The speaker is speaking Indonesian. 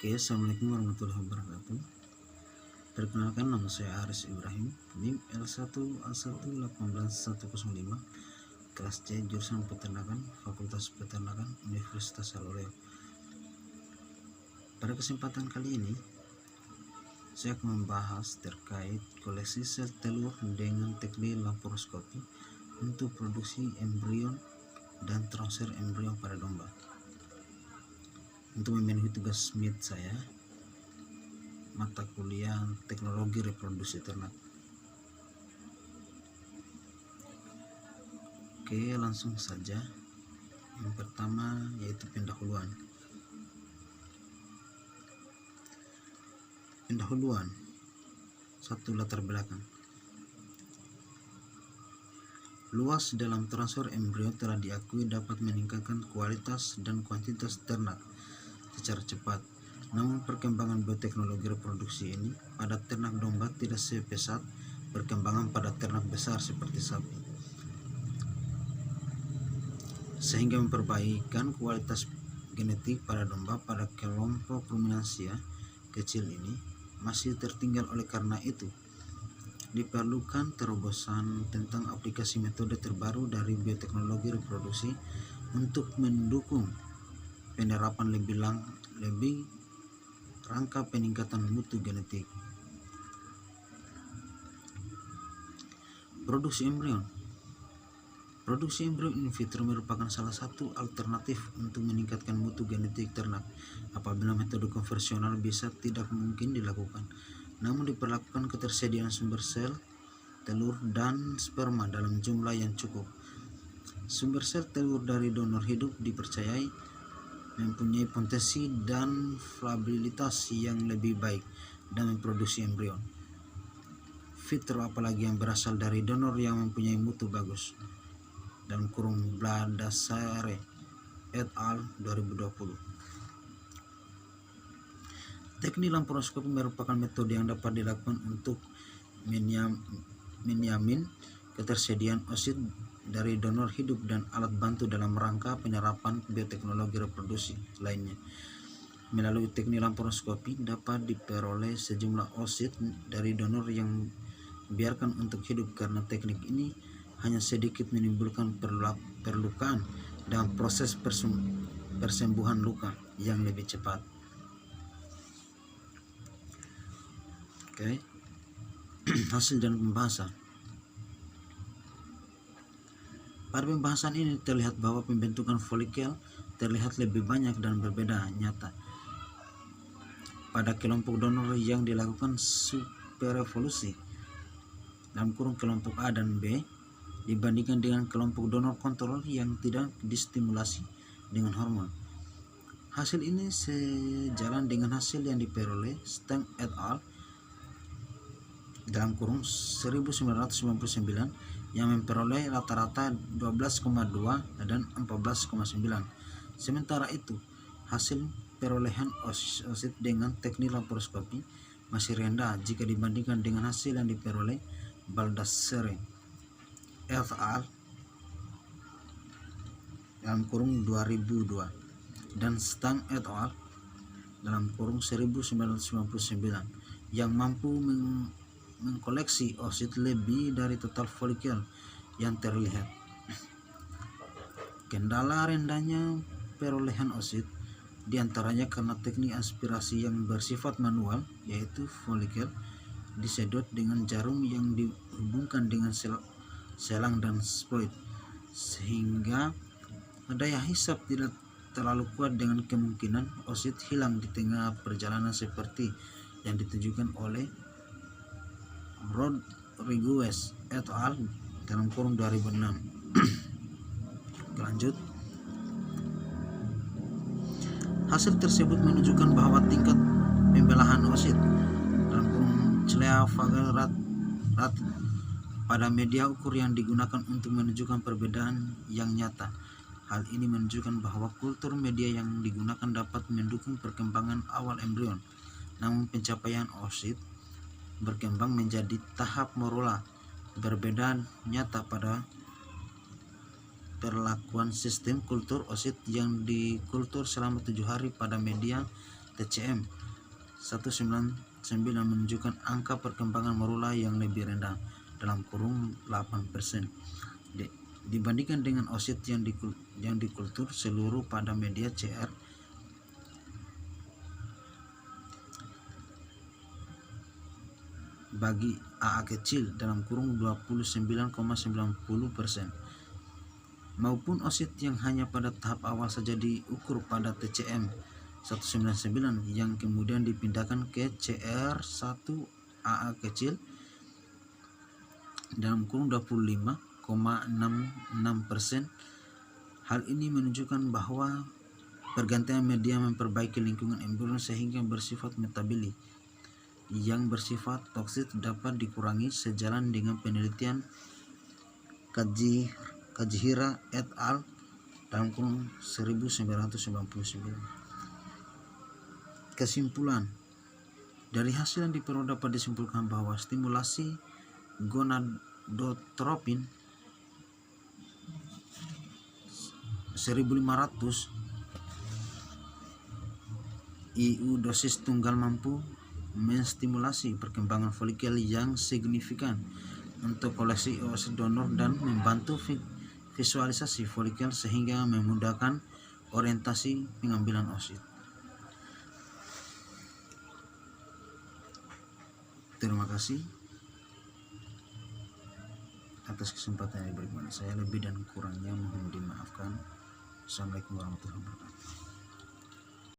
Oke, assalamualaikum warahmatullahi wabarakatuh. Perkenalkan, nama saya Aris Ibrahim, NIM L1A18105, kelas C, jurusan Peternakan, Fakultas Peternakan, Universitas Al-Oleo. Pada kesempatan kali ini, saya akan membahas terkait koleksi sel telur dengan teknik laparoskopi untuk produksi embrion dan transfer embrion pada domba. Untuk memenuhi tugas MIT saya, mata kuliah teknologi reproduksi ternak. Oke, langsung saja. Yang pertama yaitu pendahuluan. Satu, latar belakang. Luas dalam transfer embrio telah diakui dapat meningkatkan kualitas dan kuantitas ternak secara cepat. Namun perkembangan bioteknologi reproduksi ini pada ternak domba tidak sepesat perkembangan pada ternak besar seperti sapi, sehingga memperbaikan kualitas genetik pada domba pada kelompok ruminansia kecil ini masih tertinggal. Oleh karena itu diperlukan terobosan tentang aplikasi metode terbaru dari bioteknologi reproduksi untuk mendukung penerapan lebih rangka peningkatan mutu genetik. Produksi embrion in vitro merupakan salah satu alternatif untuk meningkatkan mutu genetik ternak apabila metode konvensional bisa tidak mungkin dilakukan. Namun diperlukan ketersediaan sumber sel, telur, dan sperma dalam jumlah yang cukup. Sumber sel telur dari donor hidup dipercayai mempunyai potensi dan variabilitas yang lebih baik dan memproduksi embrion vitro, apalagi yang berasal dari donor yang mempunyai mutu bagus. Dalam kurung Bladasare et al. 2020. Teknik laparoskopi merupakan metode yang dapat dilakukan untuk menjamin ketersediaan oosit dari donor hidup dan alat bantu dalam rangka penerapan bioteknologi reproduksi lainnya. Melalui teknik laparoskopi dapat diperoleh sejumlah oosit dari donor yang dibiarkan untuk hidup, karena teknik ini hanya sedikit menimbulkan perlukaan dan proses persembuhan luka yang lebih cepat. Oke. Hasil dan pembahasan. Pada pembahasan ini terlihat bahwa pembentukan folikel terlihat lebih banyak dan berbeda nyata pada kelompok donor yang dilakukan superevolusi dalam kurung kelompok A dan B dibandingkan dengan kelompok donor kontrol yang tidak distimulasi dengan hormon. Hasil ini sejalan dengan hasil yang diperoleh Stang et al. Dalam kurung 1999 yang memperoleh rata-rata 12,2 dan 14,9. Sementara itu, hasil perolehan oosit dengan teknik laparoskopi masih rendah jika dibandingkan dengan hasil yang diperoleh Baldassare et al. Dalam kurung 2002 dan Stang et al. Dalam kurung 1999 yang mampu mengkoleksi oosit lebih dari total folikel yang terlihat. Kendala rendahnya perolehan oosit diantaranya karena teknik aspirasi yang bersifat manual, yaitu folikel disedot dengan jarum yang dihubungkan dengan selang dan sploit, sehingga daya hisap tidak terlalu kuat dengan kemungkinan oosit hilang di tengah perjalanan seperti yang ditunjukkan oleh Rodriguez et al. Dalam kurung 2006. Lanjut. Hasil tersebut menunjukkan bahwa tingkat pembelahan oosit dalam kurung Cleavager rat pada media ukur yang digunakan untuk menunjukkan perbedaan yang nyata. Hal ini menunjukkan bahwa kultur media yang digunakan dapat mendukung perkembangan awal embrion. Namun pencapaian oosit berkembang menjadi tahap morula berbeda nyata pada perlakuan sistem kultur oosit yang dikultur selama 7 hari pada media TCM 199 menunjukkan angka perkembangan morula yang lebih rendah dalam kurung 8% dibandingkan dengan OSIT yang dikultur seluruh pada media CR bagi AA kecil dalam kurung 29,90% maupun OSIT yang hanya pada tahap awal saja diukur pada TCM 199 yang kemudian dipindahkan ke CR1 AA kecil dalam kurung 25,66%. Hal ini menunjukkan bahwa pergantian media memperbaiki lingkungan embrion sehingga bersifat metabili yang bersifat toksik dapat dikurangi sejalan dengan penelitian Kajihira et al. Dalam kurung 1999. Kesimpulan dari hasil yang diperoleh dapat disimpulkan bahwa stimulasi gonadotropin 1500 IU dosis tunggal mampu menstimulasi perkembangan folikel yang signifikan untuk koleksi oosit donor dan membantu visualisasi folikel sehingga memudahkan orientasi pengambilan oosit. Terima kasih atas kesempatan yang diberikan. Saya lebih dan kurangnya mohon dimaafkan. Assalamualaikum warahmatullahi wabarakatuh.